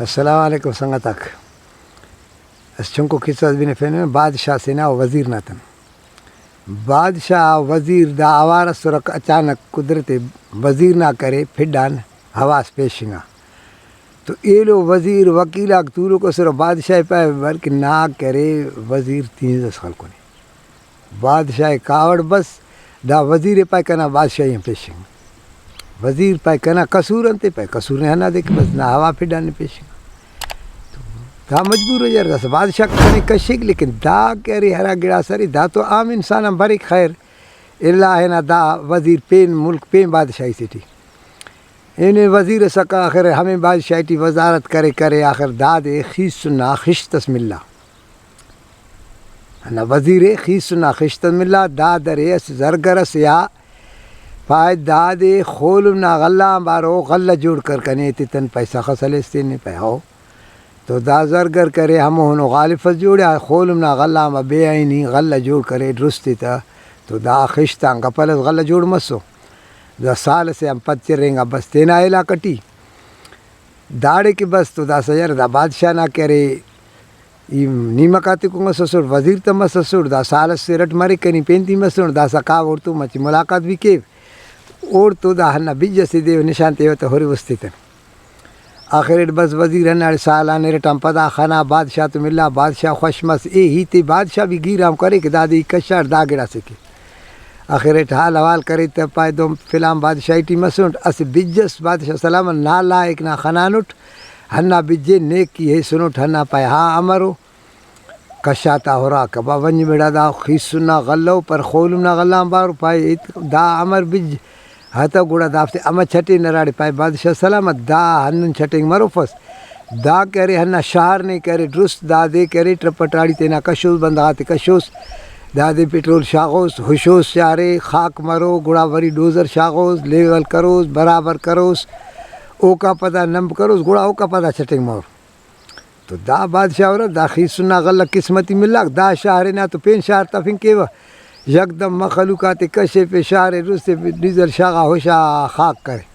السلام علیکم سنگتک اس چنکو قصہ بین فین میں بادشاہ سے نا وزیر ناتن بادشاہ وزیر دا آوارہ سرک اچانک قدرت وزیر نہ کرے پھڈان حواس پیشنگا تو ایلو وزیر وکیلا تورو کو سر بادشاہ پائے بلکہ نہ کرے وزیر تین دس خلقوں نے بادشاہ کاوڑ بس دا وزیر پائے کنا بادشاہی پیشنگا وزیر پائے کنا قصور انتے پائے قصور نے ہنا دیکھ بس نہ ہوا پھڈان پیشنگا دا مجبور ہو جا رہا بادشاہ کنے کشک لیکن دا کہہ رہی ہرا گڑا سری دا تو عام انسان ہم بھری خیر اللہ ہے نا دا وزیر پین ملک پین بادشاہی سے تھی انہیں وزیر سکا آخر ہمیں بادشاہی تی وزارت کرے آخر دا دے خیس سنا خشتس ملا نا وزیر خیس سنا خشتس ملا دا درے اس زرگرس یا پائے دا دے خولم نا غلہ بارو غلہ جوڑ کر کنے تن پیسہ خسلستے نے پہ ہو تو دا زرگر کرے ہم ہنو غالفت جوڑیا خولم نا غلہ ما بے آئینی غلہ جوڑ کرے درستی تا تو دا خشتان کا پلس غلہ جوڑ مسو دا سال سے ہم پت رہیں گا بس تینا ایلا کٹی داڑے کی بس تو دا سجر دا بادشاہ نہ کرے نیمکاتی کو گا سسوڑ وزیر تم سسوڑ دا سال سے رٹ مارے کنی پینتی مسوڑ دا سکا اور تو مچی ملاقات بھی کے اور تو دا ہنہ بیج سے دے نشانتے ہوتا ہوری وستی تن آخر بس وزیر ہنہ سالانے رٹام پدا خانہ بادشاہ تو ملا بادشاہ خوشمس اے ہی تے بادشاہ بھی گیرام کرے کہ دادی کشار دا گڑا سکے آخر حال حوال کرے تو پائے دو فلام بادشاہی ٹی مسونٹ اس بجس بادشاہ سلام نا لائق نا خنانٹ ہنہ بجے نیک کی ہے سنوٹ ہنہ پائے ہاں امرو کشاتا ہو رہا کبا ونج بیڑا دا خیسنا غلو پر خولم نا غلام بارو پائے دا امر بج ہتا گوڑا دافتے اما چھٹے نراڑے پائے بادشاہ سلامت دا ہنن چھٹیں مرو فس دا کرے ہنہ شہر نے کرے درست دا دے کرے ٹرپٹاڑی تینا کشوس بندھاتے کشوس دا دے پیٹرول شاغوس ہوشوس شارے خاک مرو گوڑا وری ڈوزر شاغوس لیول کروس برابر کروس او کا پتہ نمب کروس گوڑا او کا پتہ چھٹیں مور تو دا بادشاہ ہو رہا دا خیسنا غلہ قسمتی ملا دا شہر نا تو پین شہر تفن کے وہ یکدم مخلوقات کشے پہ شہر روس سے ڈیزل شاغا ہوشا خاک کرے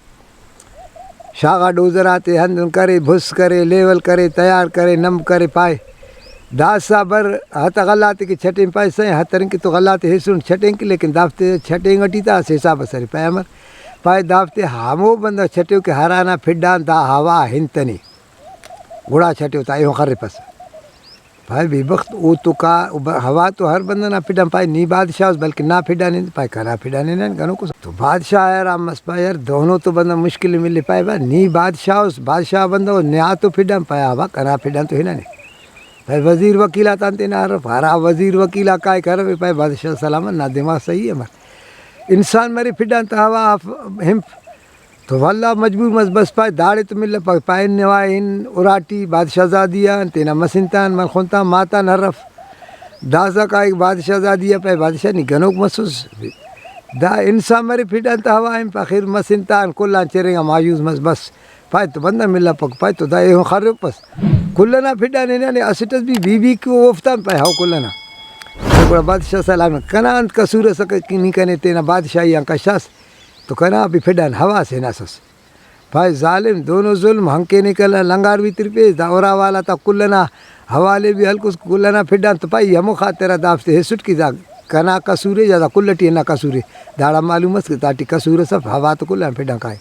شاغا ڈوزر آتے ہندن کرے بھس کرے لیول کرے تیار کرے نم کرے پائے دا صابر ہتا غلاتے کہ چھٹیں پائے سہیں ہترن کی تو غلاتے حصون چھٹیں کی لیکن دافتے چھٹیں گٹی تا سے حساب سری پائے امر پائے دافتے ہمو بندہ چھٹیو کہ ہرانا پھڈان دا ہوا ہنتنی گوڑا چھٹیو تا ایہوں خر پس پائے بے بخت او تو کا ہوا تو ہر بندہ نہ پھڈان پائے نی بادشاہ بلکہ نہ پھڈانے پائے کنا پھڈانے نہ گنو کو تو بادشاہ ہے رام مس پائے یار دونوں تو بندہ مشکل ملے پائے با نی بادشاہ بندہ نیا تو پھڈان پایا ہوا کنا پھڈان تو ہی نہ پائے وزیر وکیلا تانتے نہ رہا ہرا وزیر وکیلا کائے کر پائے بادشاہ سلامت نہ دماغ صحیح ہے مر انسان مرے پھڈان تو ہوا ہم تو واللہ مجبور مس بس پائے داڑے تو مل پائے نوائن اراٹی بادشاہ زادیہ تینا مسنتان ملخونتا ماتا نرف دازا کا ایک بادشاہ زادیہ پائے بادشاہ نہیں گنوک مسوس دا انسان مرے پھڈان تو ہوا ہم پخیر مسنتان کلان چرے گا مایوس مس بس پائے تو بندہ ملا پک پائے تو دا ایہوں خر پس کلنا پھڈانے نے اسٹس بھی بی کو وفتان پائے ہاؤ کلنا بڑا بادشاہ سلام کنا انت قصور سکے نہیں کنے تینا بادشاہی کشاس تو کنا بھی پھڈان ہوا سے ناسس پائے ظالم دونوں ظلم ہنکے نکلنا لنگار بھی ترپیس دا اورا والا تا کلنا حوالے بھی ہلکس کلنا پھڈان تو پائی ہمو خاطرہ دافتے حسٹ کی دا کنا قصورے جادا کلٹی نہ قصورے داڑا معلوم اس کہ تاٹی قصور سب ہوا تو کلنا پھڈان کائے